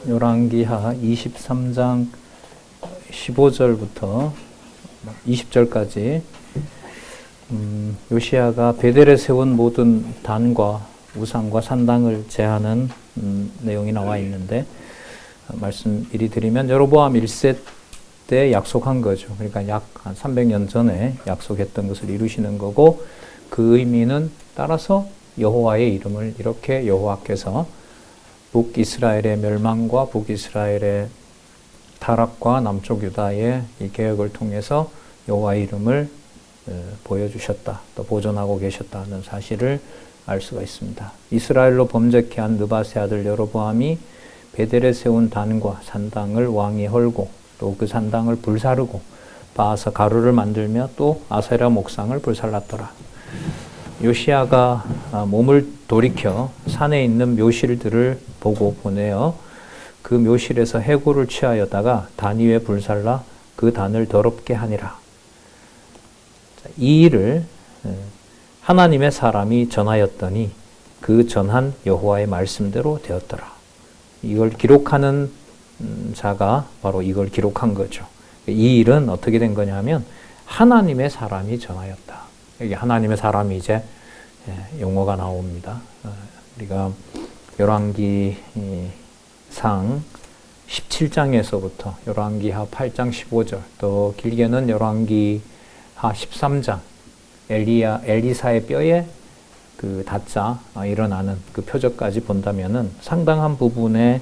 열왕기하 23장 15절부터 20절까지 요시야가 베델에 세운 모든 단과 우상과 산당을 제하는 내용이 나와 있는데, 말씀 미리 드리면 여로보암 1세 때 약속한 거죠. 그러니까 약 한 300년 전에 약속했던 것을 이루시는 거고, 그 의미는 따라서 여호와의 이름을 이렇게 여호와께서 북이스라엘의 멸망과 북이스라엘의 타락과 남쪽 유다의 이 개혁을 통해서 여호와의 이름을 보여주셨다, 또 보존하고 계셨다는 사실을 알 수가 있습니다. 이스라엘로 범죄케 한 느밧의 아들 여로보암이 베델에 세운 단과 산당을 왕이 헐고, 또 그 산당을 불사르고 바아서 가루를 만들며 또 아세라 목상을 불살랐더라. 요시야가 몸을 돌이켜 산에 있는 묘실들을 보고 보내어 그 묘실에서 해골을 취하였다가 단 위에 불살라 그 단을 더럽게 하니라. 이 일을 하나님의 사람이 전하였더니 그 전한 여호와의 말씀대로 되었더라. 이걸 기록하는 자가 바로 이걸 기록한 거죠. 이 일은 어떻게 된 거냐면 하나님의 사람이 전하였다. 여기 하나님의 사람이 이제 용어가 나옵니다. 우리가 열왕기상 17장에서부터 열왕기하 8장 15절, 또 길게는 열왕기하 13장 엘리사의 뼈에 그 다짜 일어나는 그 표적까지 본다면은 상당한 부분의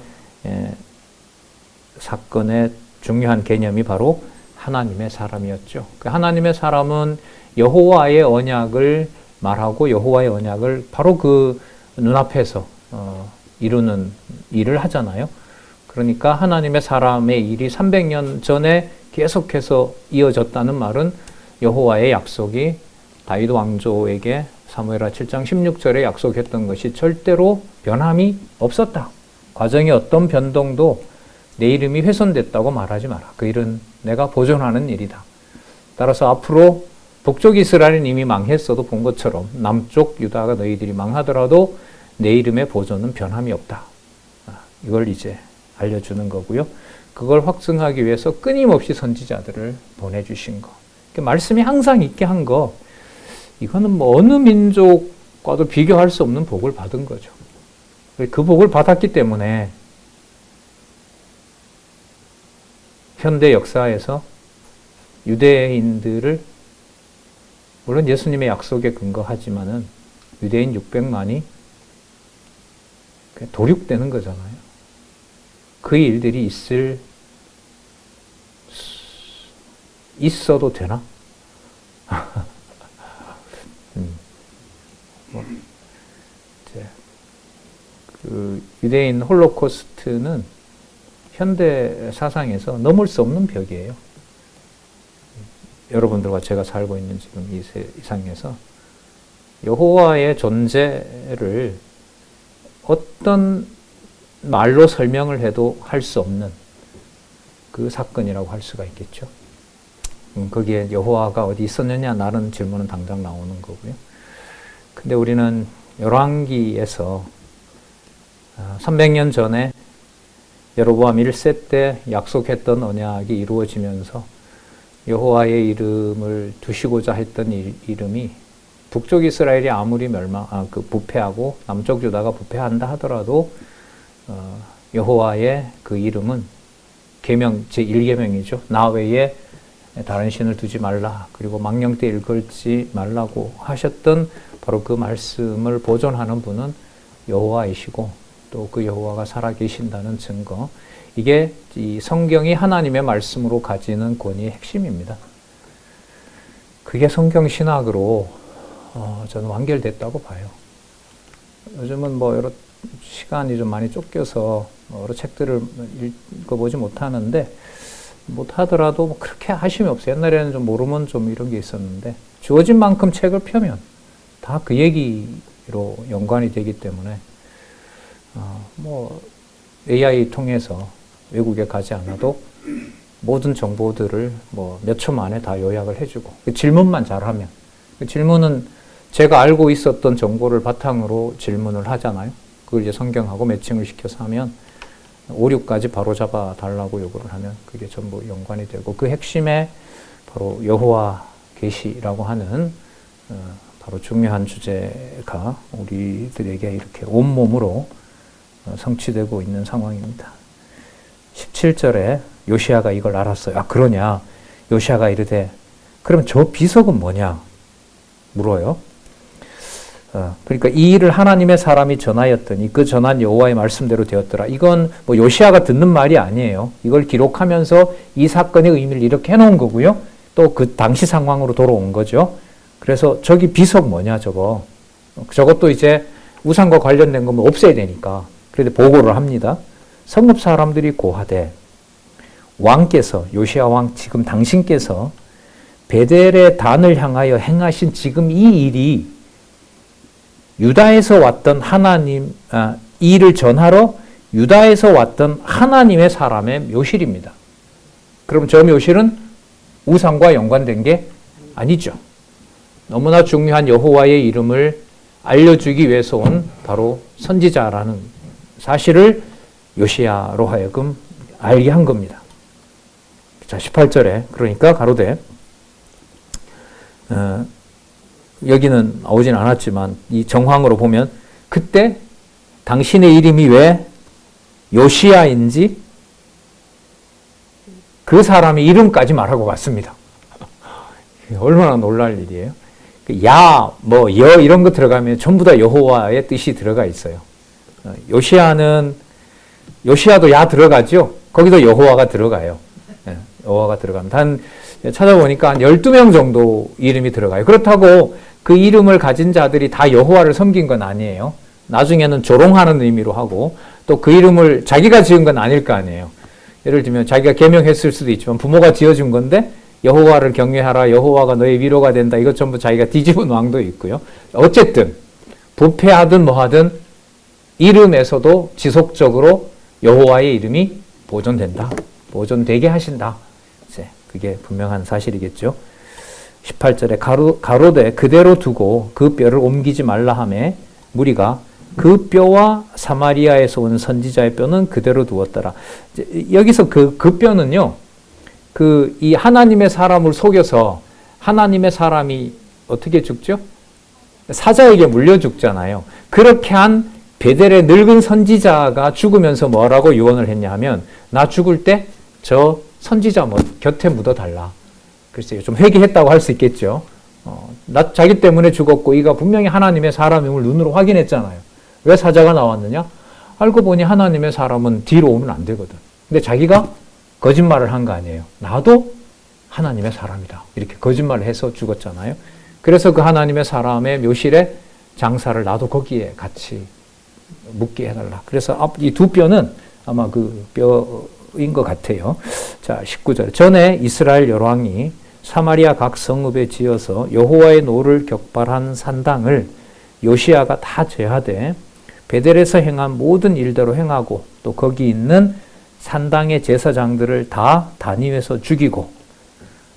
사건의 중요한 개념이 바로 하나님의 사람이었죠. 그 하나님의 사람은 여호와의 언약을 말하고 여호와의 언약을 바로 그 눈앞에서 이루는 일을 하잖아요. 그러니까 하나님의 사람의 일이 300년 전에 계속해서 이어졌다는 말은 여호와의 약속이 다윗 왕조에게 사무엘하 7장 16절에 약속했던 것이 절대로 변함이 없었다. 과정에 어떤 변동도 내 이름이 훼손됐다고 말하지 마라. 그 일은 내가 보존하는 일이다. 따라서 앞으로 북쪽 이스라엘은 이미 망했어도 본 것처럼 남쪽 유다가 너희들이 망하더라도 내 이름의 보존은 변함이 없다. 이걸 이제 알려주는 거고요. 그걸 확증하기 위해서 끊임없이 선지자들을 보내주신 거. 말씀이 항상 있게 한 거, 이거는 뭐 어느 민족과도 비교할 수 없는 복을 받은 거죠. 그 복을 받았기 때문에 현대 역사에서 유대인들을, 물론 예수님의 약속에 근거하지만은 유대인 600만이 도륙되는 거잖아요. 그 일들이 있어도 되나? 그 유대인 홀로코스트는 현대 사상에서 넘을 수 없는 벽이에요. 여러분들과 제가 살고 있는 지금 이 세상에서 여호와의 존재를 어떤 말로 설명을 해도 할 수 없는 그 사건이라고 할 수가 있겠죠. 거기에 여호와가 어디 있었느냐 라는 질문은 당장 나오는 거고요. 근데 우리는 열왕기에서 300년 전에 여로보암 1세 때 약속했던 언약이 이루어지면서 여호와의 이름을 두시고자 했던 이름이 북쪽 이스라엘이 아무리 부패하고 남쪽 유다가 부패한다 하더라도 여호와의 그 이름은 계명 제1계명이죠. 나 외에 다른 신을 두지 말라. 그리고 망령되 일컬지 말라고 하셨던 바로 그 말씀을 보존하는 분은 여호와이시고, 또 그 여호와가 살아계신다는 증거, 이게 이 성경이 하나님의 말씀으로 가지는 권위의 핵심입니다. 그게 성경 신학으로 저는 완결됐다고 봐요. 요즘은 뭐 여러 시간이 좀 많이 쫓겨서 여러 책들을 읽어보지 못하는데, 못하더라도 뭐 그렇게 하심이 없어요. 옛날에는 좀 모르면 좀 이런 게 있었는데, 주어진 만큼 책을 펴면 다 그 얘기로 연관이 되기 때문에 뭐 AI 통해서 외국에 가지 않아도 모든 정보들을 뭐 몇 초 만에 다 요약을 해주고, 그 질문만 잘하면, 그 질문은 제가 알고 있었던 정보를 바탕으로 질문을 하잖아요. 그걸 이제 성경하고 매칭을 시켜서 하면 오류까지 바로잡아 달라고 요구를 하면 그게 전부 연관이 되고, 그 핵심에 바로 여호와 계시라고 하는 바로 중요한 주제가 우리들에게 이렇게 온몸으로 성취되고 있는 상황입니다. 17절에 요시야가 이걸 알았어요. 아, 그러냐? 요시야가 이르되, 그럼 저 비석은 뭐냐? 물어요. 그러니까 이 일을 하나님의 사람이 전하였더니 그 전한 여호와의 말씀대로 되었더라. 이건 뭐 요시야가 듣는 말이 아니에요. 이걸 기록하면서 이 사건의 의미를 이렇게 해놓은 거고요. 또 그 당시 상황으로 돌아온 거죠. 그래서 저기 비석 뭐냐 저거. 저것도 이제 우상과 관련된 거면 없애야 되니까. 그래도 보고를 합니다. 성읍 사람들이 고하되, 왕께서, 요시야 왕, 지금 당신께서 베델의 단을 향하여 행하신 지금 이 일이 유다에서 왔던 하나님, 이 일을 전하러 유다에서 왔던 하나님의 사람의 묘실입니다. 그럼 저 묘실은 우상과 연관된 게 아니죠. 너무나 중요한 여호와의 이름을 알려주기 위해서 온 바로 선지자라는 사실을 요시야로 하여금 알게 한 겁니다. 자, 18절에 그러니까 가로되, 여기는 나오진 않았지만 이 정황으로 보면 그때 당신의 이름이 왜 요시야인지 그 사람의 이름까지 말하고 갔습니다. 얼마나 놀랄 일이에요. 야, 뭐, 여 이런 거 들어가면 전부 다 여호와의 뜻이 들어가 있어요. 요시야도 야 들어가죠. 거기도 여호와가 들어가요. 여호와가 들어갑니다. 찾아보니까 한 12명 정도 이름이 들어가요. 그렇다고 그 이름을 가진 자들이 다 여호와를 섬긴 건 아니에요. 나중에는 조롱하는 의미로 하고, 또 그 이름을 자기가 지은 건 아닐 거 아니에요. 예를 들면 자기가 계명했을 수도 있지만 부모가 지어준 건데 여호와를 경외하라, 여호와가 너의 위로가 된다, 이것 전부 자기가 뒤집은 왕도 있고요. 어쨌든 부패하든 뭐하든 이름에서도 지속적으로 여호와의 이름이 보존된다, 보존되게 하신다. 이제 그게 분명한 사실이겠죠. 18절에 가로되 그대로 두고 그 뼈를 옮기지 말라 하매 무리가 그 뼈와 사마리아에서 온 선지자의 뼈는 그대로 두었더라. 여기서 그 뼈는요, 이 하나님의 사람을 속여서 하나님의 사람이 어떻게 죽죠? 사자에게 물려 죽잖아요. 그렇게 한 베델의 늙은 선지자가 죽으면서 뭐라고 유언을 했냐 하면, 나 죽을 때 저 선지자 곁에 묻어달라. 글쎄요, 좀 회개했다고 할 수 있겠죠. 자기 때문에 죽었고 이가 분명히 하나님의 사람임을 눈으로 확인했잖아요. 왜 사자가 나왔느냐? 알고 보니 하나님의 사람은 뒤로 오면 안 되거든. 근데 자기가 거짓말을 한 거 아니에요. 나도 하나님의 사람이다, 이렇게 거짓말을 해서 죽었잖아요. 그래서 그 하나님의 사람의 묘실에 장사를 나도 거기에 같이 묻게 해달라. 그래서 이 두 뼈는 아마 그 뼈인 것 같아요. 자, 19절. 전에 이스라엘 열왕이 사마리아 각 성읍에 지어서 여호와의 노를 격발한 산당을 요시야가 다 제하되 베델에서 행한 모든 일대로 행하고, 또 거기 있는 산당의 제사장들을 다 단위에서 죽이고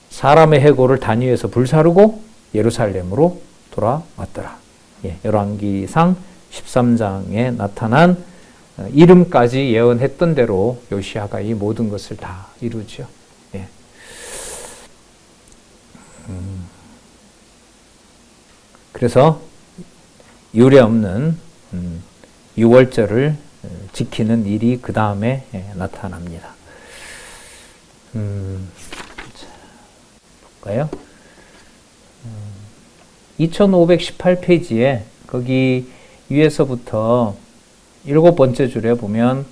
사람의 해골을 단위에서 불사르고 예루살렘으로 돌아왔더라. 열왕기상 13장에 나타난 이름까지 예언했던 대로 요시야가 이 모든 것을 다 이루죠. 그래서 유례없는 6월절을 지키는 일이 그 다음에 나타납니다. 볼까요? 2518페이지에 거기 위에서부터 7번째 줄에 보면,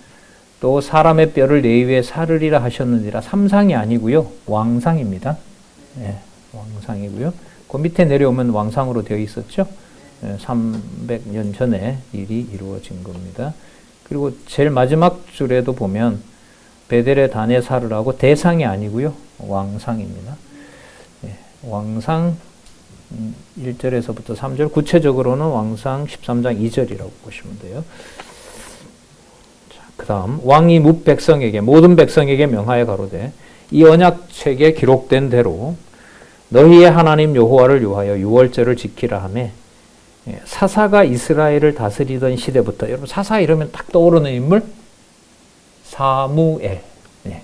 또 사람의 뼈를 내 위에 사르리라 하셨느니라. 삼상이 아니고요, 왕상입니다. 왕상이고요. 그 밑에 내려오면 왕상으로 되어 있었죠. 300년 전에 일이 이루어진 겁니다. 그리고 제일 마지막 줄에도 보면 베델의 단에 사르라고, 대상이 아니고요, 왕상입니다. 왕상 1절에서부터 3절, 구체적으로는 왕상 13장 2절이라고 보시면 돼요. 그 다음, 왕이 뭇 백성에게, 모든 백성에게 명하여 가로되, 이 언약책에 기록된 대로 너희의 하나님 여호와를 위하여 6월절을 지키라 하매, 사사가 이스라엘을 다스리던 시대부터, 여러분 사사 이러면 딱 떠오르는 인물? 사무엘. 예.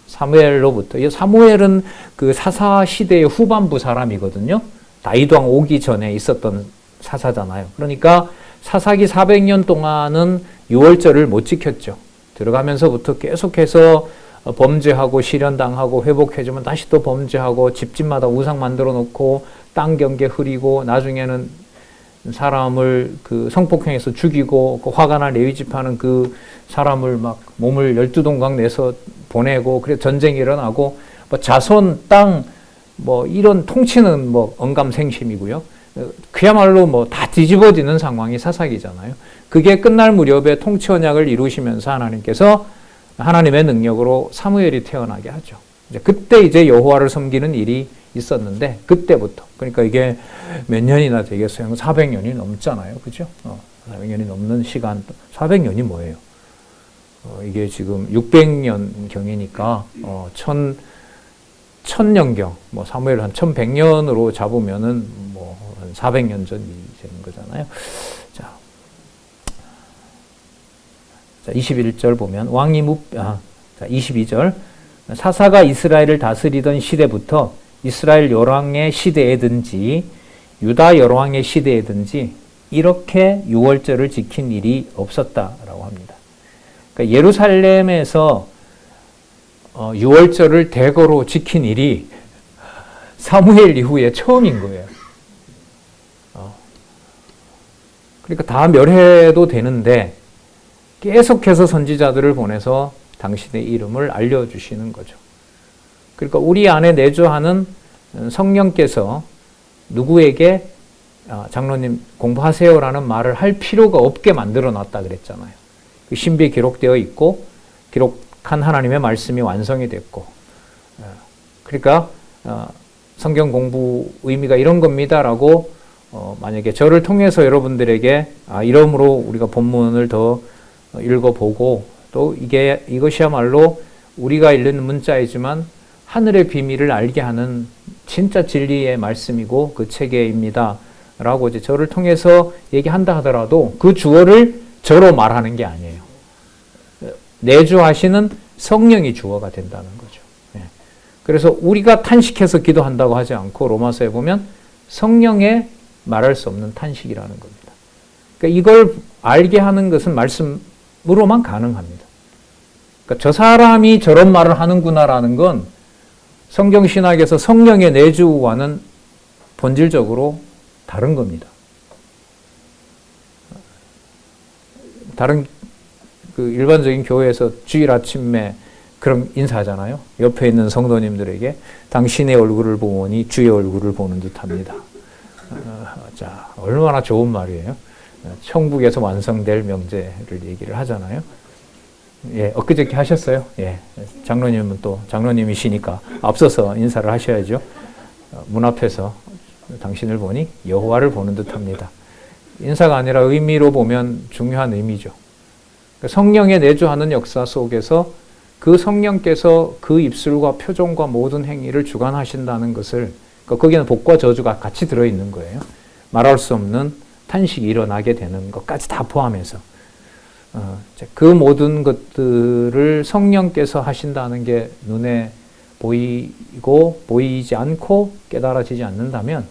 사무엘로부터. 이 사무엘은 그 사사 시대의 후반부 사람이거든요. 다윗 왕 오기 전에 있었던 사사잖아요. 그러니까 사사기 400년 동안은 유월절을 못 지켰죠. 들어가면서부터 계속해서 범죄하고 실현당하고 회복해주면 다시 또 범죄하고 집집마다 우상 만들어 놓고 땅 경계 흐리고 나중에는 사람을 그 성폭행해서 죽이고 그 화가 나 레위 집하는 그 사람을 막 몸을 12동강 내서 보내고 그래 전쟁이 일어나고 뭐 자손 땅 뭐 이런 통치는 뭐 언감생심이고요. 그야말로 뭐 다 뒤집어지는 상황이 사사기잖아요. 그게 끝날 무렵에 통치 언약을 이루시면서 하나님께서 하나님의 능력으로 사무엘이 태어나게 하죠. 그때 이제 여호와를 섬기는 일이 있었는데 그때부터 그러니까 이게 몇 년이나 되겠어요? 400년이 넘잖아요, 그죠? 400년이 넘는 시간, 400년이 뭐예요? 이게 지금 600년 경이니까 1000년경, 뭐 사무엘 한 1100년으로 잡으면은 뭐 한 400년 전이 되는 거잖아요. 자, 21절 보면 자, 22절 사사가 이스라엘을 다스리던 시대부터 이스라엘 열왕의 시대에든지 유다 열왕의 시대에든지 이렇게 유월절을 지킨 일이 없었다라고 합니다. 그러니까 예루살렘에서 유월절을 대거로 지킨 일이 사무엘 이후에 처음인 거예요. 그러니까 다 멸해도 되는데 계속해서 선지자들을 보내서 당신의 이름을 알려주시는 거죠. 그러니까 우리 안에 내주하는 성령께서 누구에게 장로님 공부하세요라는 말을 할 필요가 없게 만들어 놨다 그랬잖아요. 그 신비에 기록되어 있고 기록한 하나님의 말씀이 완성이 됐고 그러니까 성경 공부 의미가 이런 겁니다라고 만약에 저를 통해서 여러분들에게 이러므로 우리가 본문을 더 읽어보고 또 이것이야말로 우리가 읽는 문자이지만 하늘의 비밀을 알게 하는 진짜 진리의 말씀이고 그 체계입니다. 라고 이제 저를 통해서 얘기한다 하더라도 그 주어를 저로 말하는 게 아니에요. 내주하시는 성령이 주어가 된다는 거죠. 그래서 우리가 탄식해서 기도한다고 하지 않고 로마서에 보면 성령의 말할 수 없는 탄식이라는 겁니다. 그러니까 이걸 알게 하는 것은 말씀으로만 가능합니다. 그러니까 저 사람이 저런 말을 하는구나라는 건 성경 신학에서 성령의 내주와는 본질적으로 다른 겁니다. 다른 그 일반적인 교회에서 주일 아침에 그런 인사하잖아요. 옆에 있는 성도님들에게 당신의 얼굴을 보니 주의 얼굴을 보는 듯합니다. 자, 얼마나 좋은 말이에요. 천국에서 완성될 명제를 얘기를 하잖아요. 예, 엊그저께 하셨어요. 예, 장로님은 또 장로님이시니까 앞서서 인사를 하셔야죠. 문 앞에서 당신을 보니 여호와를 보는 듯합니다. 인사가 아니라 의미로 보면 중요한 의미죠. 성령의 내주하는 역사 속에서 그 성령께서 그 입술과 표정과 모든 행위를 주관하신다는 것을 거기에는 복과 저주가 같이 들어있는 거예요. 말할 수 없는 탄식이 일어나게 되는 것까지 다 포함해서 그 모든 것들을 성령께서 하신다는 게 눈에 보이고 보이지 않고 깨달아지지 않는다면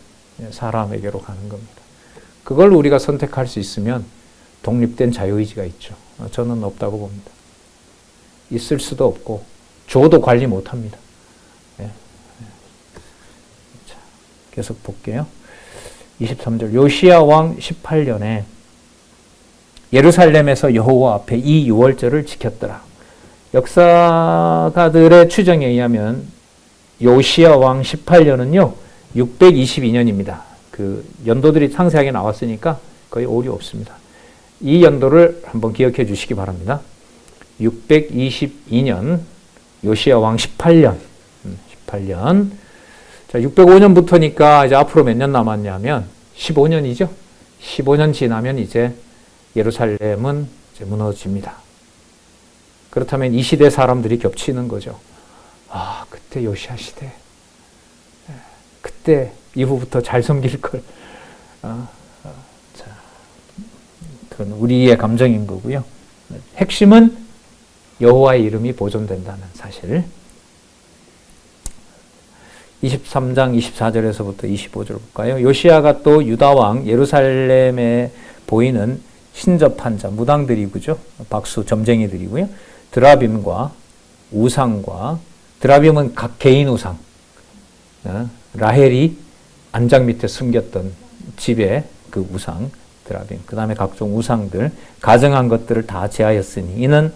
사람에게로 가는 겁니다. 그걸 우리가 선택할 수 있으면 독립된 자유의지가 있죠. 저는 없다고 봅니다. 있을 수도 없고 줘도 관리 못합니다. 예. 자, 계속 볼게요. 23절 요시야 왕 18년에 예루살렘에서 여호와 앞에 이 유월절을 지켰더라. 역사가들의 추정에 의하면 요시야 왕 18년은요 622년입니다. 그 연도들이 상세하게 나왔으니까 거의 오류 없습니다. 이 연도를 한번 기억해 주시기 바랍니다. 622년 요시야 왕 18년. 자, 605년부터니까 이제 앞으로 몇 년 남았냐면 15년이죠. 15년 지나면 이제 예루살렘은 이제 무너집니다. 그렇다면 이 시대 사람들이 겹치는 거죠. 아, 그때 요시야 시대. 그때 이후부터 잘 섬길 걸. 자, 그건 우리의 감정인 거고요. 핵심은 여호와의 이름이 보존된다는 사실. 23장 24절에서부터 25절 볼까요? 요시야가 또 유다 왕 예루살렘에 보이는 신접한 자, 무당들이고죠. 박수, 점쟁이들이고요. 드라빔과 우상과, 드라빔은 각 개인 우상, 라헬이 안장 밑에 숨겼던 집의 그 우상, 드라빔, 그 다음에 각종 우상들, 가증한 것들을 다 제하였으니 이는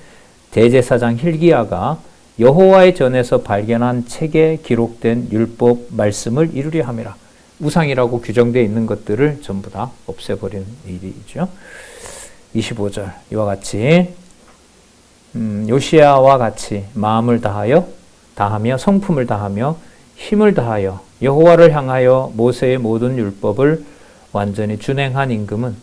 대제사장 힐기야가 여호와의 전에서 발견한 책에 기록된 율법 말씀을 이루려 함이라. 우상이라고 규정되어 있는 것들을 전부 다 없애버린 일이죠. 25절 이와 같이 요시야와 같이 마음을 다하며 성품을 다하며 힘을 다하여 여호와를 향하여 모세의 모든 율법을 완전히 준행한 임금은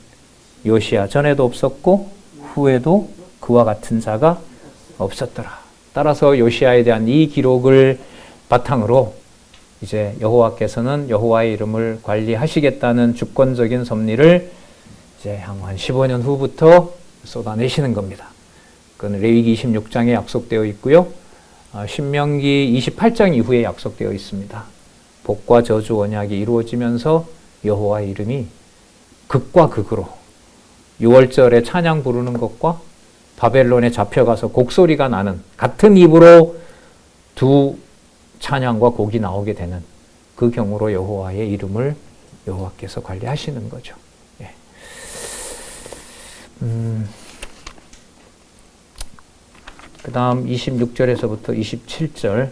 요시야 전에도 없었고 후에도 그와 같은 자가 없었더라. 따라서 요시야에 대한 이 기록을 바탕으로 이제 여호와께서는 여호와의 이름을 관리하시겠다는 주권적인 섭리를 이제 한 15년 후부터 쏟아내시는 겁니다. 그건 레위기 26장에 약속되어 있고요. 신명기 28장 이후에 약속되어 있습니다. 복과 저주 언약이 이루어지면서 여호와의 이름이 극과 극으로 6월절에 찬양 부르는 것과 바벨론에 잡혀가서 곡소리가 나는 같은 입으로 두 찬양과 곡이 나오게 되는 그 경우로 여호와의 이름을 여호와께서 관리하시는 거죠. 예. 그 다음 26절에서부터 27절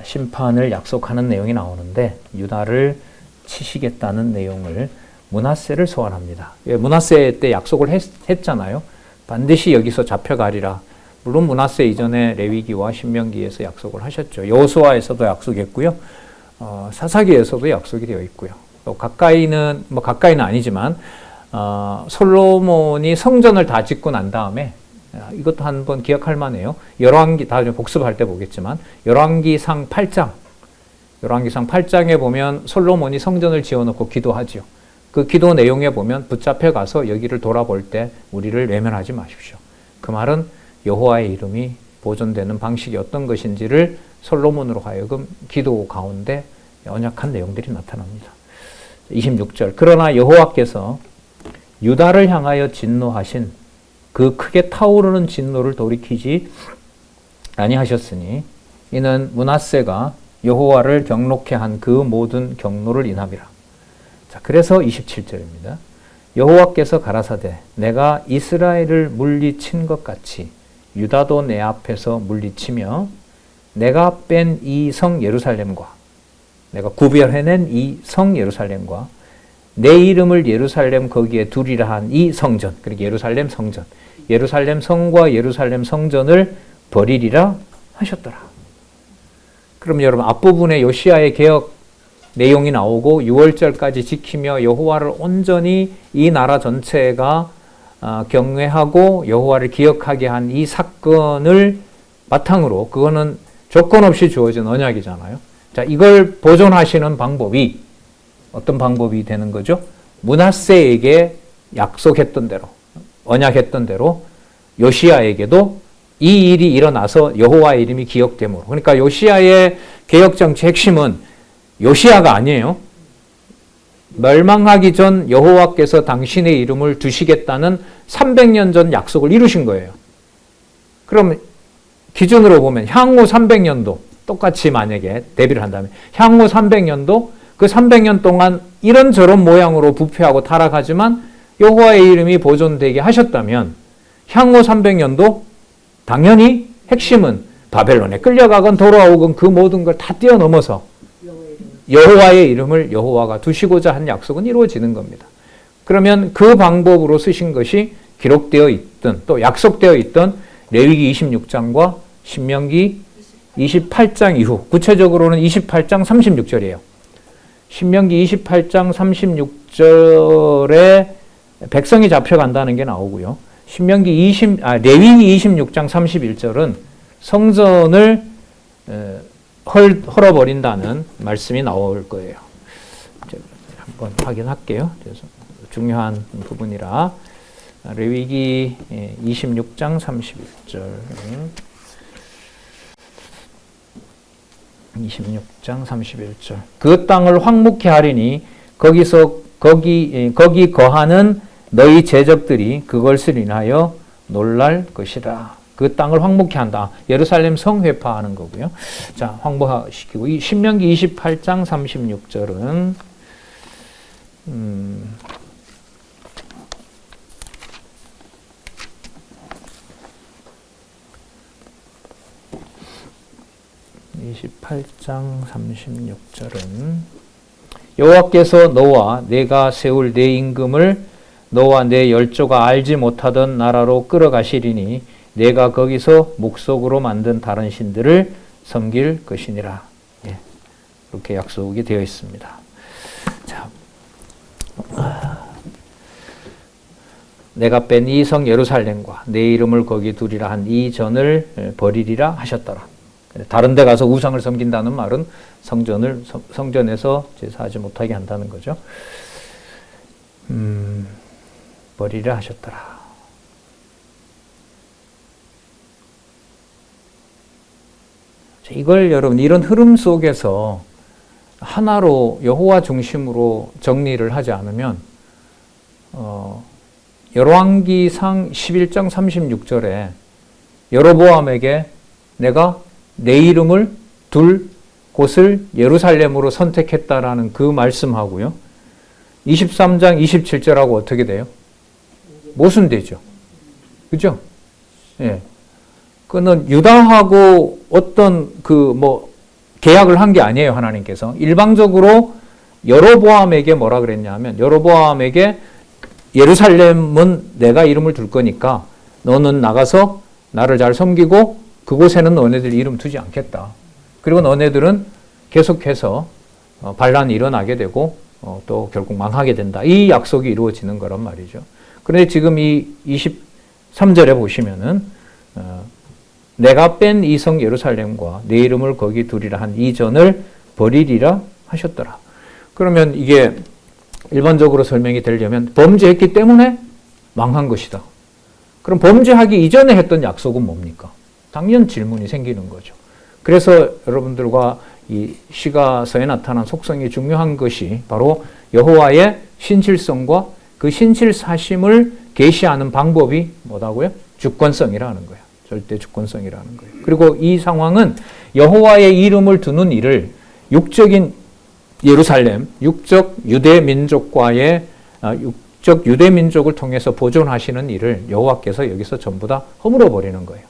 심판을 약속하는 내용이 나오는데 유다를 치시겠다는 내용을 므낫세를 소환합니다. 므낫세 때 약속을 했잖아요. 반드시 여기서 잡혀가리라. 물론 므낫세 이전에 레위기와 신명기에서 약속을 하셨죠. 여호수아에서도 약속했고요. 사사기에서도 약속이 되어 있고요. 또 가까이는 아니지만 솔로몬이 성전을 다 짓고 난 다음에 이것도 한번 기억할 만해요. 열왕기 나중에 복습할 때 보겠지만 열왕기상 8장에 보면 솔로몬이 성전을 지어놓고 기도하지요. 그 기도 내용에 보면 붙잡혀가서 여기를 돌아볼 때 우리를 외면하지 마십시오. 그 말은 여호와의 이름이 보존되는 방식이 어떤 것인지를 솔로몬으로 하여금 기도 가운데 언약한 내용들이 나타납니다. 26절 그러나 여호와께서 유다를 향하여 진노하신 그 크게 타오르는 진노를 돌이키지 아니하셨으니 이는 므낫세가 여호와를 경록해 한 그 모든 경노를 인함이라. 자, 그래서 27절입니다. 여호와께서 가라사대 내가 이스라엘을 물리친 것 같이 유다도 내 앞에서 물리치며 내가 뺀 이 성 예루살렘과 내가 구별해낸 이 성 예루살렘과 내 이름을 예루살렘 거기에 두리라 한 이 성전, 그러니까 예루살렘 성전, 예루살렘 성과 예루살렘 성전을 버리리라 하셨더라. 그럼 여러분 앞부분에 요시야의 개혁 내용이 나오고 6월절까지 지키며 여호와를 온전히 이 나라 전체가 경외하고 여호와를 기억하게 한 이 사건을 바탕으로 그거는 조건 없이 주어진 언약이잖아요. 자, 이걸 보존하시는 방법이 어떤 방법이 되는 거죠? 므낫세에게 약속했던 대로 언약했던 대로 요시야에게도 이 일이 일어나서 여호와의 이름이 기억되므로. 그러니까 요시야의 개혁 정치 핵심은 요시야가 아니에요. 멸망하기 전 여호와께서 당신의 이름을 두시겠다는 300년 전 약속을 이루신 거예요. 그럼 기준으로 보면 향후 300년도 똑같이 만약에 대비를 한다면 향후 300년도 그 300년 동안 이런저런 모양으로 부패하고 타락하지만 여호와의 이름이 보존되게 하셨다면 향후 300년도 당연히 핵심은 바벨론에 끌려가건 돌아오건 그 모든 걸 다 뛰어넘어서 여호와의 이름을 여호와가 두시고자 한 약속은 이루어지는 겁니다. 그러면 그 방법으로 쓰신 것이 기록되어 있던 또 약속되어 있던 레위기 26장과 신명기 28장 이후 구체적으로는 28장 36절이에요. 신명기 28장 36절에 백성이 잡혀간다는 게 나오고요. 레위기 26장 31절은 성전을 헐어버린다는 말씀이 나올 거예요. 한번 확인할게요. 그래서 중요한 부분이라 레위기 26장 31절. 26장 31절. 그 땅을 황무케 하리니 거기 거하는 너희 제적들이 그것을 인하여 놀랄 것이라. 그 땅을 황무케 한다. 예루살렘 성 회파하는 거고요. 자, 황무시키고 신명기 28장 36절은 여호와께서 너와 내가 세울 내 임금을 너와 내 열조가 알지 못하던 나라로 끌어가시리니 내가 거기서 목석으로 만든 다른 신들을 섬길 것이니라. 예, 이렇게 약속이 되어 있습니다. 자, 내가 뺀 이 성 예루살렘과 내 이름을 거기 두리라 한 이 전을 버리리라 하셨더라. 다른 데 가서 우상을 섬긴다는 말은 성전에서 제사하지 못하게 한다는 거죠. 버리리라 하셨더라. 이걸 여러분 이런 흐름 속에서 하나로 여호와 중심으로 정리를 하지 않으면 열왕기상 11장 36절에 여로보암에게 내가 내 이름을 둘 곳을 예루살렘으로 선택했다라는 그 말씀하고요. 23장 27절하고 어떻게 돼요? 모순되죠. 그죠? 예. 그는 유다하고 어떤 계약을 한 게 아니에요, 하나님께서. 일방적으로 여로보암에게 뭐라 그랬냐면, 여로보암에게 예루살렘은 내가 이름을 둘 거니까 너는 나가서 나를 잘 섬기고 그곳에는 너네들 이름 두지 않겠다. 그리고 너네들은 계속해서 반란이 일어나게 되고 또 결국 망하게 된다. 이 약속이 이루어지는 거란 말이죠. 그런데 지금 이 23절에 보시면은 내가 뺀 이 성 예루살렘과 내 이름을 거기 두리라 한 이 전을 버리리라 하셨더라. 그러면 이게 일반적으로 설명이 되려면 범죄했기 때문에 망한 것이다. 그럼 범죄하기 이전에 했던 약속은 뭡니까? 당연 질문이 생기는 거죠. 그래서 여러분들과 이 시가서에 나타난 속성이 중요한 것이 바로 여호와의 신실성과 그 신실사심을 계시하는 방법이 뭐다고요? 주권성이라는 거예요. 절대 주권성이라는 거예요. 그리고 이 상황은 여호와의 이름을 두는 일을 육적인 예루살렘, 육적 유대 민족과의 육적 유대 민족을 통해서 보존하시는 일을 여호와께서 여기서 전부 다 허물어 버리는 거예요.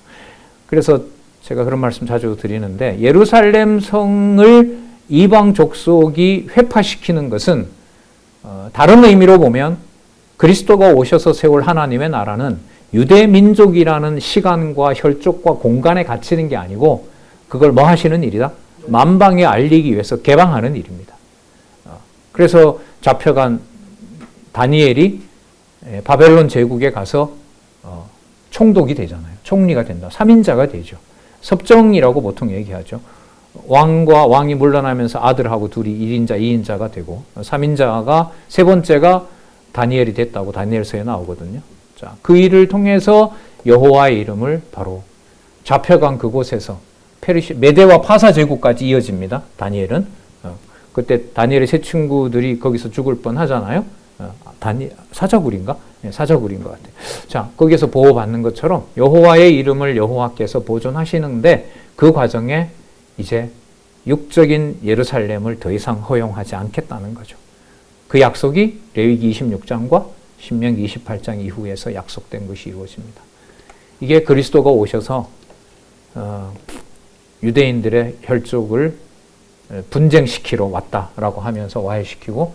그래서 제가 그런 말씀 자주 드리는데 예루살렘 성을 이방 족속이 회파시키는 것은 다른 의미로 보면 그리스도가 오셔서 세울 하나님의 나라는 유대 민족이라는 시간과 혈족과 공간에 갇히는 게 아니고 그걸 뭐 하시는 일이다? 만방에 알리기 위해서 개방하는 일입니다. 그래서 잡혀간 다니엘이 바벨론 제국에 가서 총독이 되잖아요. 총리가 된다. 3인자가 되죠. 섭정이라고 보통 얘기하죠. 왕이 물러나면서 아들하고 둘이 1인자, 2인자가 되고 3인자가 세 번째가 다니엘이 됐다고 다니엘서에 나오거든요. 자, 그 일을 통해서 여호와의 이름을 바로 잡혀간 그곳에서 메대와 파사 제국까지 이어집니다. 다니엘은 그때 다니엘의 세 친구들이 거기서 죽을 뻔하잖아요. 사자굴인가? 네, 사자굴인 것 같아요. 자, 거기서 보호받는 것처럼 여호와의 이름을 여호와께서 보존하시는데 그 과정에 이제 육적인 예루살렘을 더 이상 허용하지 않겠다는 거죠. 그 약속이 레위기 26장과 신명기 28장 이후에서 약속된 것이 이루어집니다. 이게 그리스도가 오셔서 유대인들의 혈족을 분쟁시키러 왔다라고 하면서 와해시키고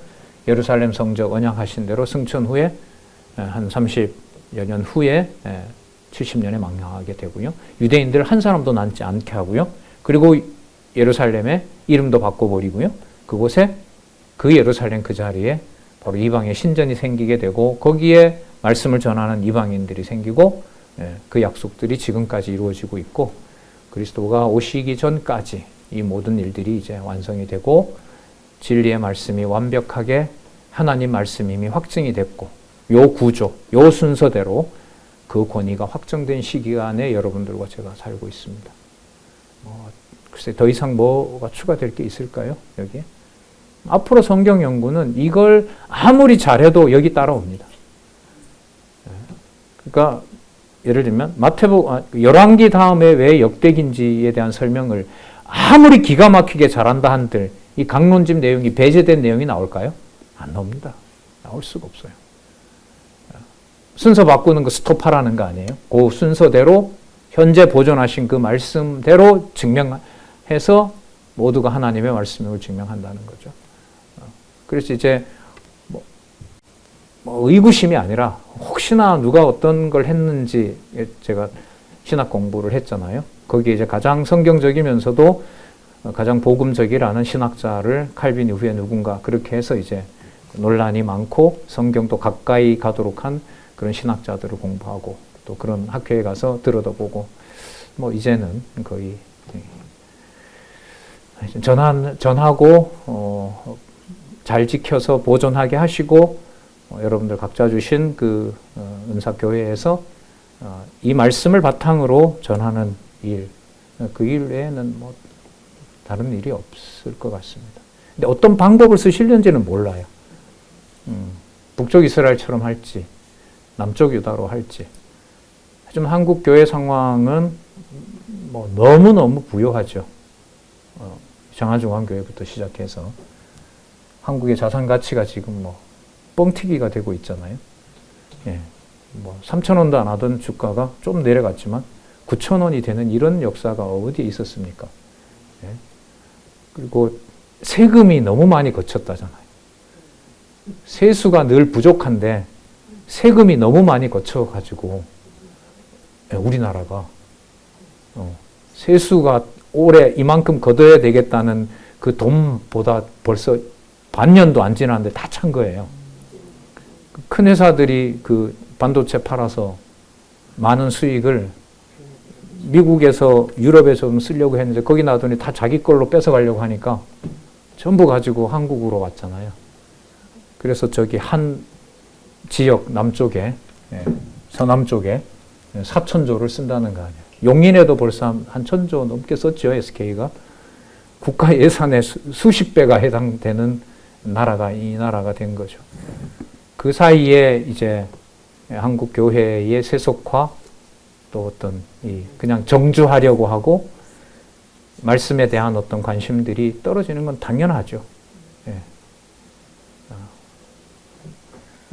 예루살렘 성적 언약하신 대로 승천 후에 한 30여 년 후에 70년에 망명하게 되고요. 유대인들 한 사람도 남지 않게 하고요. 그리고 예루살렘의 이름도 바꿔버리고요. 그곳에 그 예루살렘 그 자리에 바로 이방의 신전이 생기게 되고 거기에 말씀을 전하는 이방인들이 생기고 그 약속들이 지금까지 이루어지고 있고 그리스도가 오시기 전까지 이 모든 일들이 이제 완성이 되고 진리의 말씀이 완벽하게 하나님 말씀이 이미 확증이 됐고 요 구조, 요 순서대로 그 권위가 확정된 시기간에 여러분들과 제가 살고 있습니다. 글쎄 더 이상 뭐가 추가될 게 있을까요? 여기에? 앞으로 성경 연구는 이걸 아무리 잘해도 여기 따라옵니다. 그러니까 예를 들면 열왕기 다음에 왜 역대기인지에 대한 설명을 아무리 기가 막히게 잘한다 한들 이 강론집 내용이 배제된 내용이 나올까요? 안 나옵니다. 나올 수가 없어요. 순서 바꾸는 거 스톱하라는 거 아니에요? 그 순서대로 현재 보존하신 그 말씀대로 증명해서 모두가 하나님의 말씀을 증명한다는 거죠. 그래서 이제 의구심이 아니라 혹시나 누가 어떤 걸 했는지 제가 신학 공부를 했잖아요. 거기에 이제 가장 성경적이면서도 가장 복음적이라는 신학자를 칼빈 이후에 누군가 그렇게 해서 이제 논란이 많고 성경도 가까이 가도록 한 그런 신학자들을 공부하고 또 그런 학교에 가서 들여다보고 이제는 거의 전하고 잘 지켜서 보존하게 하시고 여러분들 각자 주신 그 은사교회에서 이 말씀을 바탕으로 전하는 일, 그 일 외에는 다른 일이 없을 것 같습니다. 근데 어떤 방법을 쓰시려는지는 몰라요. 북쪽 이스라엘처럼 할지, 남쪽 유다로 할지. 하지만 한국 교회 상황은 너무너무 부유하죠. 장안중앙교회부터 시작해서 한국의 자산 가치가 지금 뻥튀기가 되고 있잖아요. 예. 3,000원도 안 하던 주가가 좀 내려갔지만 9,000원이 되는 이런 역사가 어디에 있었습니까? 예. 그리고 세금이 너무 많이 거쳤다잖아요. 세수가 늘 부족한데 세금이 너무 많이 거쳐가지고 우리나라가 세수가 올해 이만큼 걷어야 되겠다는 그 돈보다 벌써 반년도 안 지났는데 다 찬 거예요. 큰 회사들이 그 반도체 팔아서 많은 수익을 미국에서 유럽에서 좀 쓰려고 했는데 거기 놔두니 다 자기 걸로 뺏어가려고 하니까 전부 가지고 한국으로 왔잖아요. 그래서 저기 한 지역 남쪽에 서남 쪽에 4,000조를 쓴다는 거 아니에요. 용인에도 벌써 한 1,000조 넘게 썼죠. SK가. 국가 예산의 수십 배가 해당되는 나라가 이 나라가 된 거죠. 그 사이에 이제 한국 교회의 세속화 또 어떤 그냥 정주하려고 하고 말씀에 대한 어떤 관심들이 떨어지는 건 당연하죠. 예.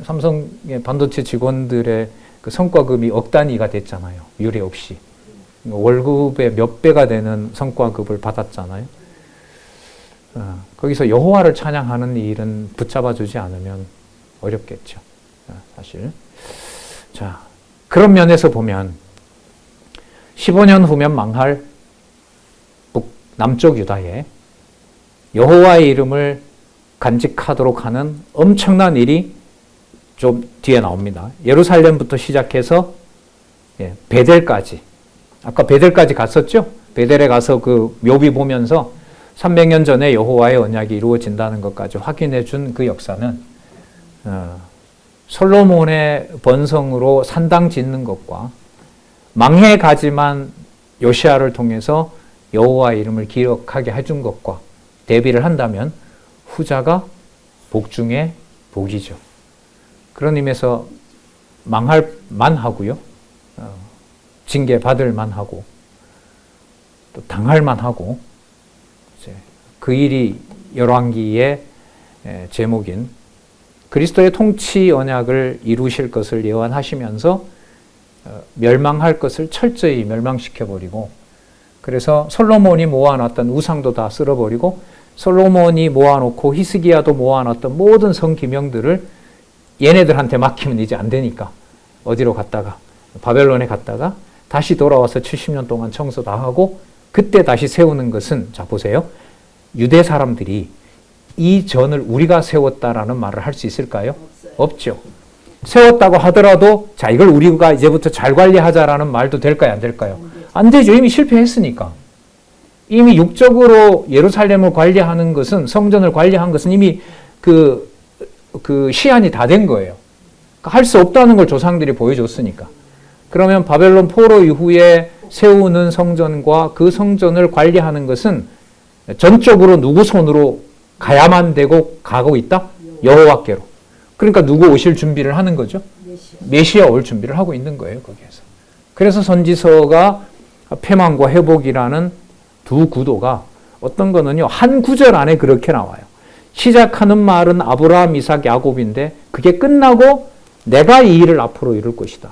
삼성의 반도체 직원들의 그 성과급이 억 단위가 됐잖아요. 유례 없이. 월급의 몇 배가 되는 성과급을 받았잖아요. 거기서 여호와를 찬양하는 일은 붙잡아주지 않으면 어렵겠죠. 사실. 자, 그런 면에서 보면 15년 후면 망할 남쪽 유다에 여호와의 이름을 간직하도록 하는 엄청난 일이 좀 뒤에 나옵니다. 예루살렘부터 시작해서 베델까지. 아까 베델까지 갔었죠? 베델에 가서 그 묘비 보면서 300년 전에 여호와의 언약이 이루어진다는 것까지 확인해 준 그 역사는 솔로몬의 번성으로 산당 짓는 것과 망해가지만 요시아를 통해서 여호와의 이름을 기억하게 해준 것과 대비를 한다면 후자가 복 중에 복이죠. 그런 의미에서 망할 만하고요. 징계 받을 만하고 또 당할 만하고 그 일이 열왕기의 제목인 그리스도의 통치 언약을 이루실 것을 예언하시면서 멸망할 것을 철저히 멸망시켜버리고 그래서 솔로몬이 모아놨던 우상도 다 쓸어버리고 솔로몬이 모아놓고 히스기야도 모아놨던 모든 성기명들을 얘네들한테 맡기면 이제 안 되니까 어디로 갔다가 바벨론에 갔다가 다시 돌아와서 70년 동안 청소 다 하고 그때 다시 세우는 것은 자 보세요. 유대 사람들이 이 전을 우리가 세웠다라는 말을 할 수 있을까요? 없죠. 세웠다고 하더라도 자 이걸 우리가 이제부터 잘 관리하자라는 말도 될까요? 안 될까요? 안 되죠. 이미 실패했으니까. 이미 육적으로 예루살렘을 관리하는 것은 성전을 관리한 것은 이미 그 시한이 다 된 거예요. 할 수 없다는 걸 조상들이 보여줬으니까. 그러면 바벨론 포로 이후에 세우는 성전과 그 성전을 관리하는 것은 전적으로 누구 손으로 가야만 되고 가고 있다? 여호와께로. 그러니까 누구 오실 준비를 하는 거죠? 메시아 올 준비를 하고 있는 거예요, 거기에서. 그래서 선지서가 패망과 회복이라는 두 구도가 어떤 거는요, 한 구절 안에 그렇게 나와요. 시작하는 말은 아브라함, 이삭, 야곱인데 그게 끝나고 내가 이 일을 앞으로 이룰 것이다.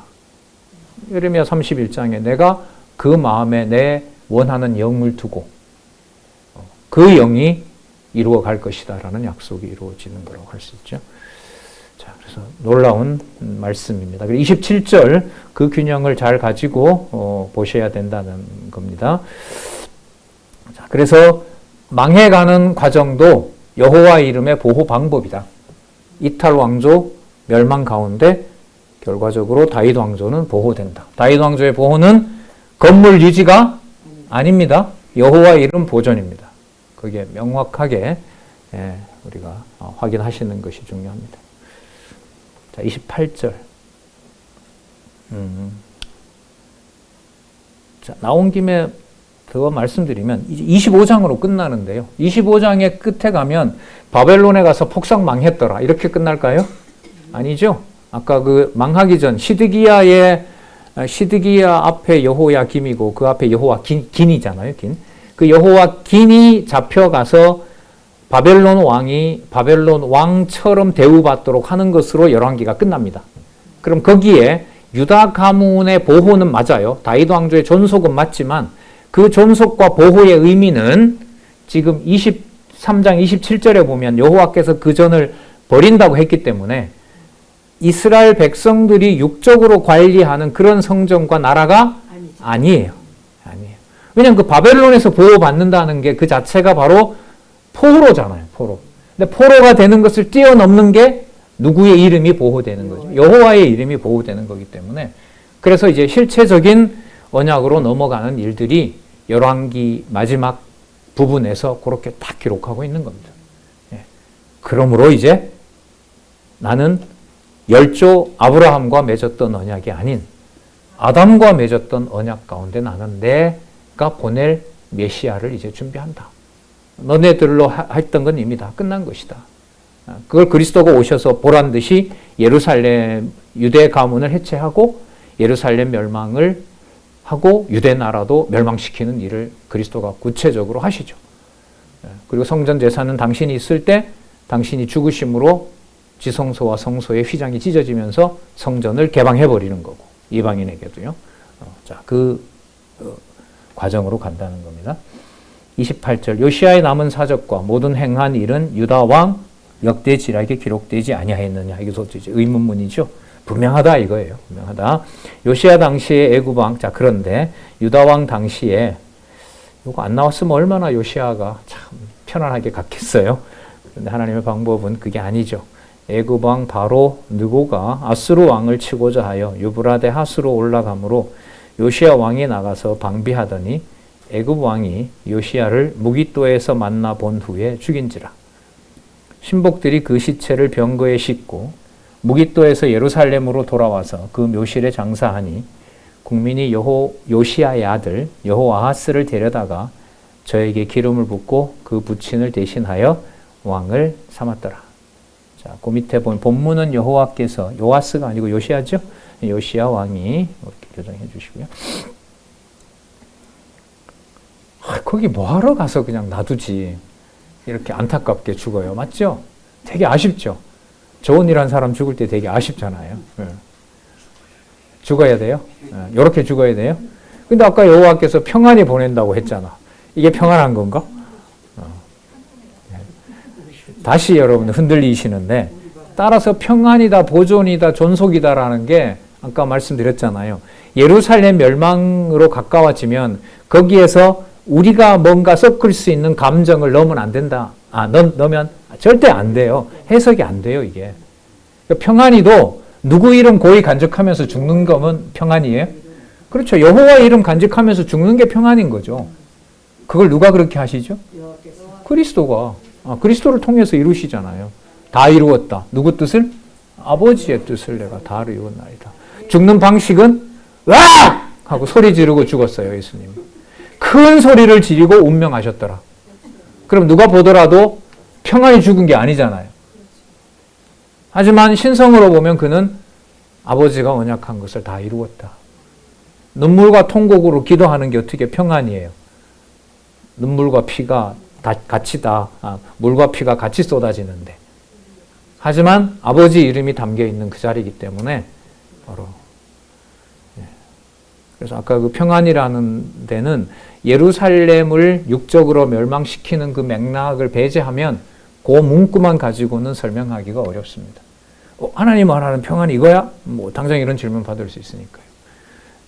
예레미야 31장에 내가 그 마음에 내 원하는 영을 두고 그 영이 이루어 갈 것이다 라는 약속이 이루어지는 거라고 할 수 있죠. 자, 그래서 놀라운 말씀입니다. 27절 그 균형을 잘 가지고 보셔야 된다는 겁니다. 자, 그래서 망해가는 과정도 여호와 이름의 보호 방법이다. 이탈 왕조 멸망 가운데 결과적으로 다윗 왕조는 보호된다. 다윗 왕조의 보호는 건물 유지가 아닙니다. 여호와 이름 보존입니다. 그게 명확하게 우리가 확인하시는 것이 중요합니다. 자, 28절. 자, 나온 김에 더 말씀드리면 25장으로 끝나는데요. 25장의 끝에 가면 바벨론에 가서 폭삭 망했더라. 이렇게 끝날까요? 아니죠. 아까 그 망하기 전 시드기야 앞에 여호야김이고 그 앞에 여호와긴이잖아요. 긴. 그 여호와긴이 잡혀가서 바벨론 왕처럼 대우받도록 하는 것으로 열왕기가 끝납니다. 그럼 거기에 유다 가문의 보호는 맞아요. 다윗 왕조의 존속은 맞지만 그 존속과 보호의 의미는 지금 23장 27절에 보면 여호와께서 그 전을 버린다고 했기 때문에 이스라엘 백성들이 육적으로 관리하는 그런 성전과 나라가 아니에요. 왜냐하면 그 바벨론에서 보호받는다는 게 그 자체가 바로 포로잖아요. 포로. 근데 포로가 되는 것을 뛰어넘는 게 누구의 이름이 보호되는 거죠. 여호와의 이름이 보호되는 거기 때문에 그래서 이제 실체적인 언약으로 넘어가는 일들이 열왕기 마지막 부분에서 그렇게 딱 기록하고 있는 겁니다. 그러므로 이제 나는 열조 아브라함과 맺었던 언약이 아닌 아담과 맺었던 언약 가운데 나는 내가 보낼 메시아를 이제 준비한다. 너네들로 했던 건 이미 다 끝난 것이다. 그걸 그리스도가 오셔서 보란 듯이 예루살렘 유대 가문을 해체하고 예루살렘 멸망을 하고 유대 나라도 멸망시키는 일을 그리스도가 구체적으로 하시죠. 그리고 성전 제사는 당신이 있을 때 당신이 죽으심으로 지성소와 성소의 휘장이 찢어지면서 성전을 개방해버리는 거고 이방인에게도요. 자, 그 과정으로 간다는 겁니다. 28절 요시아의 남은 사적과 모든 행한 일은 유다 왕 역대 지략에 기록되지 아니하였느냐. 이게 이제 의문문이죠. 분명하다 이거예요. 분명하다. 요시아 당시의 애굽 왕. 자, 그런데 유다 왕 당시에 이거 안 나왔으면 얼마나 요시아가 참 편안하게 갔겠어요. 그런데 하나님의 방법은 그게 아니죠. 애굽 왕 바로 느고가 아수르 왕을 치고자 하여 유브라데 하수로 올라가므로 요시아 왕이 나가서 방비하더니 애굽 왕이 요시아를 무깃도에서 만나 본 후에 죽인지라. 신복들이 그 시체를 병거에 싣고 무깃도에서 예루살렘으로 돌아와서 그 묘실에 장사하니 국민이 요시아의 아들 여호아하스를 데려다가 저에게 기름을 붓고 그 부친을 대신하여 왕을 삼았더라. 자, 그 밑에 보면 본문은 여호와께서 요아스가 아니고 요시아죠. 요시아 왕이 이렇게 교정해 주시고요. 거기 뭐하러 가서 그냥 놔두지. 이렇게 안타깝게 죽어요. 맞죠? 되게 아쉽죠? 좋은 일 한 사람 죽을 때 되게 아쉽잖아요. 죽어야 돼요? 이렇게 죽어야 돼요? 근데 아까 여호와께서 평안히 보낸다고 했잖아. 이게 평안한 건가? 다시 여러분 흔들리시는데 따라서 평안이다, 보존이다, 존속이다라는 게 아까 말씀드렸잖아요. 예루살렘 멸망으로 가까워지면 거기에서 우리가 뭔가 섞을 수 있는 감정을 넣으면 안 된다. 넣으면 절대 안 돼요. 해석이 안 돼요, 이게. 평안이도 누구 이름 고이 간직하면서 죽는 거면 평안이에요? 그렇죠. 여호와 이름 간직하면서 죽는 게 평안인 거죠. 그걸 누가 그렇게 하시죠? 그리스도가. 그리스도를 통해서 이루시잖아요. 다 이루었다. 누구 뜻을? 아버지의 뜻을 내가 다 이루었나이다. 죽는 방식은 으악! 하고 소리 지르고 죽었어요. 예수님. 큰 소리를 지르고 운명하셨더라. 그럼 누가 보더라도 평안히 죽은 게 아니잖아요. 하지만 신성으로 보면 그는 아버지가 언약한 것을 다 이루었다. 눈물과 통곡으로 기도하는 게 어떻게 평안이에요? 눈물과 피가 물과 피가 같이 쏟아지는데. 하지만 아버지 이름이 담겨 있는 그 자리이기 때문에 바로. 그래서 아까 그 평안이라는 데는 예루살렘을 육적으로 멸망시키는 그 맥락을 배제하면 그 문구만 가지고는 설명하기가 어렵습니다. 하나님 말하는 평안이 이거야? 뭐 당장 이런 질문 받을 수 있으니까요.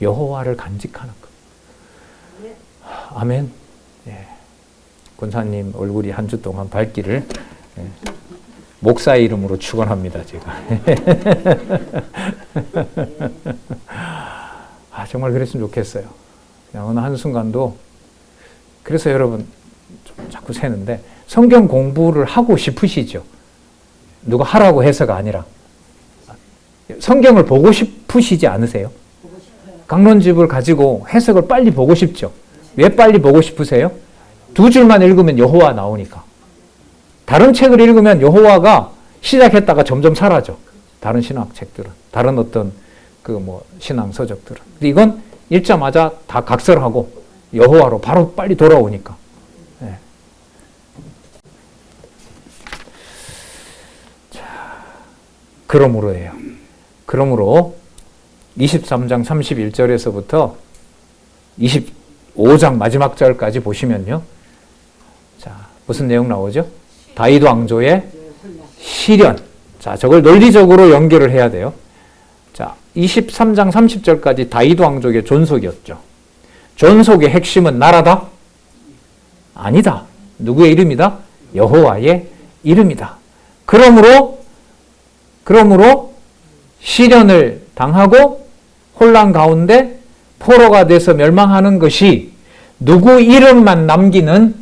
여호와를 간직하는 것. 아멘. 예. 권사님 얼굴이 한 주 동안 밝기를 목사 이름으로 축원합니다. 제가. 정말 그랬으면 좋겠어요. 그냥 어느 한순간도. 그래서 여러분 좀 자꾸 새는데 성경 공부를 하고 싶으시죠? 누가 하라고 해서가 아니라 성경을 보고 싶으시지 않으세요? 강론집을 가지고 해석을 빨리 보고 싶죠? 왜 빨리 보고 싶으세요? 두 줄만 읽으면 여호와 나오니까. 다른 책을 읽으면 여호와가 시작했다가 점점 사라져. 다른 신학책들은. 다른 어떤 신앙 서적들은. 근데 이건 읽자마자 다 각설하고 여호와로 바로 빨리 돌아오니까. 네. 자, 그러므로예요. 그러므로 23장 31절에서부터 25장 마지막 절까지 보시면요. 자, 무슨 내용 나오죠? 다윗 왕조의 시련. 자, 저걸 논리적으로 연결을 해야 돼요. 자, 23장 30절까지 다윗 왕족의 존속이었죠. 존속의 핵심은 나라다? 아니다. 누구의 이름이다? 여호와의 이름이다. 그러므로 시련을 당하고 혼란 가운데 포로가 돼서 멸망하는 것이 누구 이름만 남기는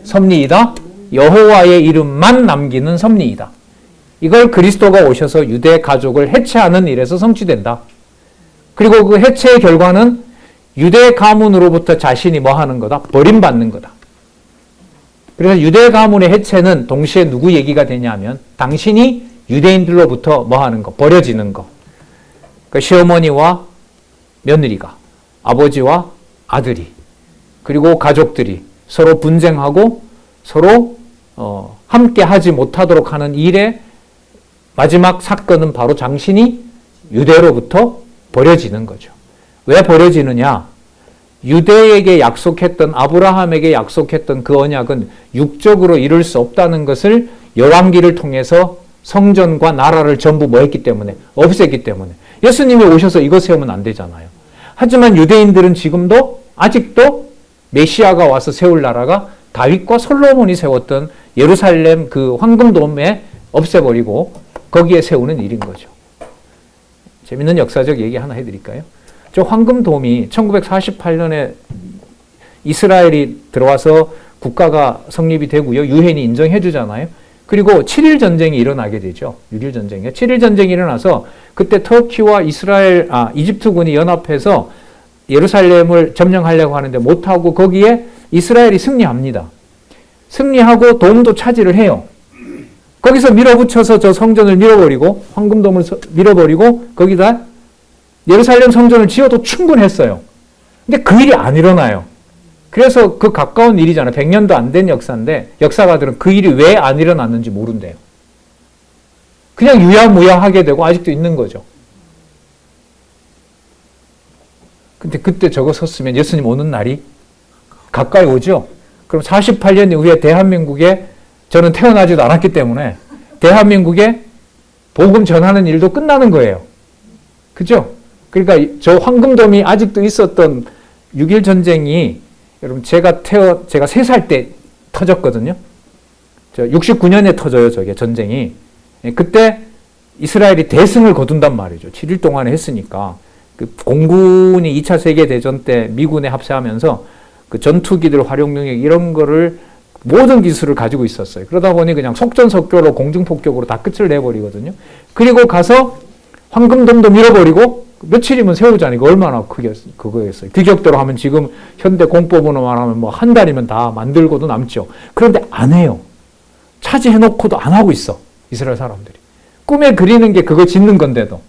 섭리이다? 여호와의 이름만 남기는 섭리이다. 이걸 그리스도가 오셔서 유대 가족을 해체하는 일에서 성취된다. 그리고 그 해체의 결과는 유대 가문으로부터 자신이 뭐 하는 거다? 버림받는 거다. 그래서 유대 가문의 해체는 동시에 누구 얘기가 되냐면 당신이 유대인들로부터 뭐 하는 거? 버려지는 거. 그러니까 시어머니와 며느리가, 아버지와 아들이, 그리고 가족들이 서로 분쟁하고 서로 함께 하지 못하도록 하는 일의 마지막 사건은 바로 당신이 유대로부터 버려지는 거죠. 왜 버려지느냐? 유대에게 약속했던, 아브라함에게 약속했던 그 언약은 육적으로 이룰 수 없다는 것을 열왕기를 통해서 성전과 나라를 전부 뭐 했기 때문에? 없앴기 때문에. 예수님이 오셔서 이거 세우면 안 되잖아요. 하지만 유대인들은 지금도 아직도 메시아가 와서 세울 나라가 다윗과 솔로몬이 세웠던 예루살렘 그 황금돔에 없애버리고 거기에 세우는 일인 거죠. 재밌는 역사적 얘기 하나 해드릴까요? 저 황금돔이 1948년에 이스라엘이 들어와서 국가가 성립이 되고요. 유엔이 인정해 주잖아요. 그리고 7일 전쟁이 일어나게 되죠. 6일 전쟁이요. 7일 전쟁이 일어나서 그때 터키와 이집트군이 연합해서 예루살렘을 점령하려고 하는데 못하고 거기에 이스라엘이 승리합니다. 승리하고 돔도 차지를 해요. 거기서 밀어붙여서 저 성전을 밀어버리고 황금돔을 밀어버리고 거기다 예루살렘 성전을 지어도 충분했어요. 근데 그 일이 안 일어나요. 그래서 그 가까운 일이잖아요. 100년도 안 된 역사인데 역사가들은 그 일이 왜 안 일어났는지 모른대요. 그냥 유야무야하게 되고 아직도 있는 거죠. 근데 그때 저거 섰으면 예수님 오는 날이 가까이 오죠. 그럼 48년 이후에 대한민국에 저는 태어나지도 않았기 때문에 대한민국에 복음 전하는 일도 끝나는 거예요. 그죠? 그러니까 저 황금돔이 아직도 있었던 6.1 전쟁이 여러분 제가 3살 때 터졌거든요. 69년에 터져요. 저게 전쟁이. 그때 이스라엘이 대승을 거둔단 말이죠. 7일 동안에 했으니까. 그 공군이 2차 세계대전 때 미군에 합세하면서 그 전투기들 활용 능력 이런 거를 모든 기술을 가지고 있었어요. 그러다 보니 그냥 속전속결로 공중폭격으로 다 끝을 내버리거든요. 그리고 가서 황금돔도 밀어버리고 며칠이면 세우잖아요. 이거 얼마나 그거였어요. 규격대로 하면 지금 현대 공법으로 말하면 뭐 한 달이면 다 만들고도 남죠. 그런데 안 해요. 차지해놓고도 안 하고 있어. 이스라엘 사람들이. 꿈에 그리는 게 그거 짓는 건데도.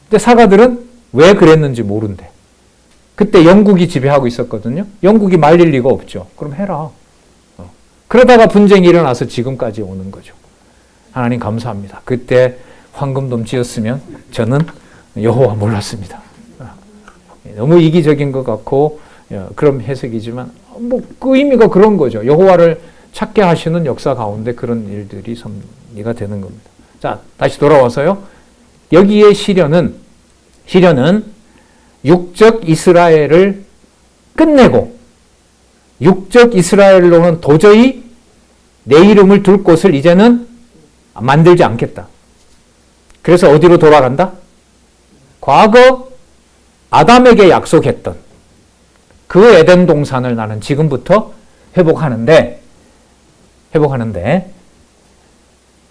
근데 사가들은 왜 그랬는지 모른대. 그때 영국이 지배하고 있었거든요. 영국이 말릴 리가 없죠. 그럼 해라. 그러다가 분쟁이 일어나서 지금까지 오는 거죠. 하나님 감사합니다. 그때 황금돔 지었으면 저는 여호와 몰랐습니다. 너무 이기적인 것 같고 그런 해석이지만 뭐 그 의미가 그런 거죠. 여호와를 찾게 하시는 역사 가운데 그런 일들이 섭리가 되는 겁니다. 자, 다시 돌아와서요. 여기에 시련은 육적 이스라엘을 끝내고 육적 이스라엘로는 도저히 내 이름을 둘 곳을 이제는 만들지 않겠다. 그래서 어디로 돌아간다? 과거 아담에게 약속했던 그 에덴 동산을 나는 지금부터 회복하는데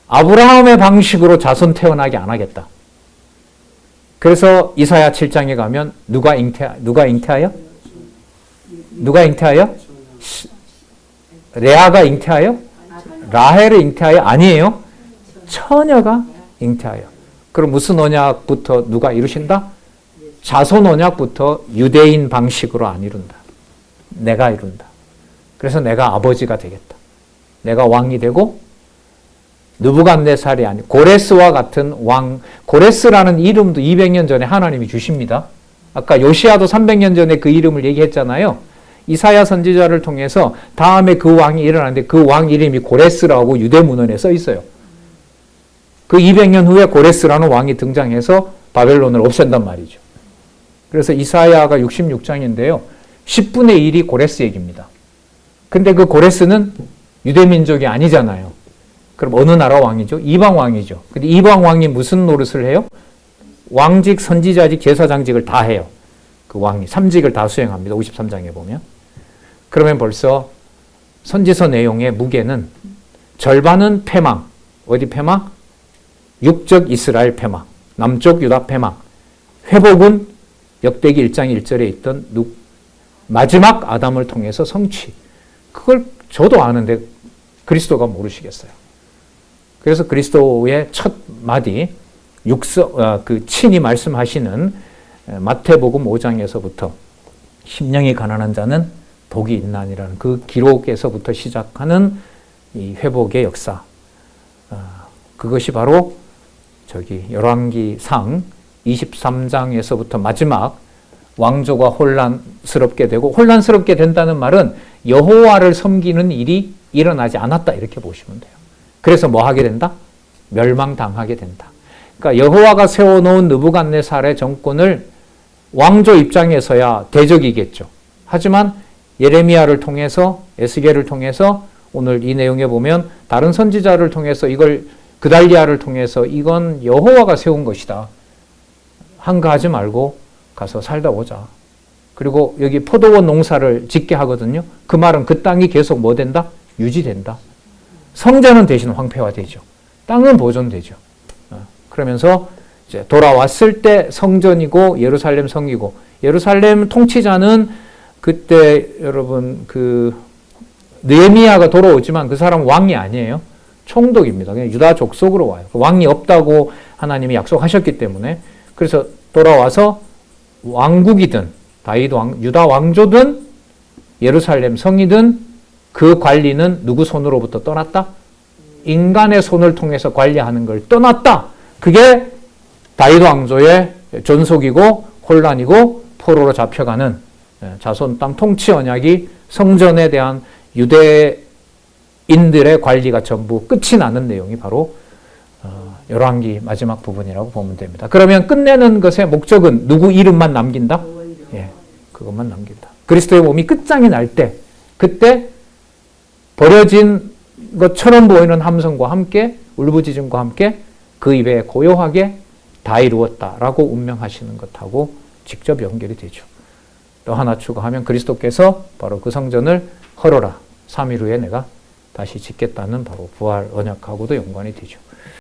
아브라함의 방식으로 자손 태어나게 안 하겠다. 그래서 이사야 7장에 가면 누가 잉태하여? 레아가 잉태하여? 라헬을 잉태하여? 아니에요. 처녀가 잉태하여. 그럼 무슨 언약부터 누가 이루신다? 자손 언약부터 유대인 방식으로 안 이룬다. 내가 이룬다. 그래서 내가 아버지가 되겠다. 내가 왕이 되고 느부갓네살이 아니 고레스와 같은 왕, 고레스라는 이름도 200년 전에 하나님이 주십니다. 아까 요시아도 300년 전에 그 이름을 얘기했잖아요. 이사야 선지자를 통해서 다음에 그 왕이 일어나는데 그 왕 이름이 고레스라고 유대문헌에 써 있어요. 그 200년 후에 고레스라는 왕이 등장해서 바벨론을 없앤단 말이죠. 그래서 이사야가 66장인데요. 10분의 1이 고레스 얘기입니다. 근데 그 고레스는 유대민족이 아니잖아요. 그럼 어느 나라 왕이죠? 이방 왕이죠. 근데 이방 왕이 무슨 노릇을 해요? 왕직, 선지자직, 제사장직을 다 해요. 그 왕이 3직을 다 수행합니다. 53장에 보면. 그러면 벌써 선지서 내용의 무게는 절반은 패망. 어디 패망? 육적 이스라엘 패망. 남쪽 유다 패망. 회복은 역대기 1장 1절에 있던 마지막 아담을 통해서 성취. 그걸 저도 아는데 그리스도가 모르시겠어요. 그래서 그리스도의 첫 마디 그 친히 말씀하시는 마태복음 5장에서부터 심령이 가난한 자는 복이 있나니라는 그 기록에서부터 시작하는 이 회복의 역사. 그것이 바로 열왕기상 23장에서부터 마지막 왕조가 혼란스럽게 되고, 혼란스럽게 된다는 말은 여호와를 섬기는 일이 일어나지 않았다 이렇게 보시면 돼요. 그래서 뭐 하게 된다? 멸망당하게 된다. 그러니까 여호와가 세워놓은 느부갓네살의 정권을 왕조 입장에서야 대적이겠죠. 하지만 예레미야를 통해서, 에스겔을 통해서, 오늘 이 내용에 보면 다른 선지자를 통해서, 이걸 그달리아를 통해서 이건 여호와가 세운 것이다. 한가하지 말고 가서 살다 오자. 그리고 여기 포도원 농사를 짓게 하거든요. 그 말은 그 땅이 계속 뭐 된다? 유지된다. 성전은 대신 황폐화되죠. 땅은 보존되죠. 그러면서 이제 돌아왔을 때 성전이고 예루살렘 성이고, 예루살렘 통치자는 그때 여러분 느헤미야가 돌아오지만 그 사람은 왕이 아니에요. 총독입니다. 그냥 유다 족속으로 와요. 왕이 없다고 하나님이 약속하셨기 때문에. 그래서 돌아와서 왕국이든 다윗 유다 왕조든 예루살렘 성이든 그 관리는 누구 손으로부터 떠났다? 인간의 손을 통해서 관리하는 걸 떠났다. 그게 다윗 왕조의 존속이고 혼란이고 포로로 잡혀가는 자손 땅 통치 언약이 성전에 대한 유대인들의 관리가 전부 끝이 나는 내용이 바로 열왕기 마지막 부분이라고 보면 됩니다. 그러면 끝내는 것의 목적은 누구 이름만 남긴다? 예, 그것만 남긴다. 그리스도의 몸이 끝장이 날 때, 그때 버려진 것처럼 보이는 함성과 함께, 울부짖음과 함께 그 입에 고요하게 다 이루었다라고 운명하시는 것하고 직접 연결이 되죠. 또 하나 추가하면 그리스도께서 바로 그 성전을 헐어라. 3일 후에 내가 다시 짓겠다는 바로 부활 언약하고도 연관이 되죠.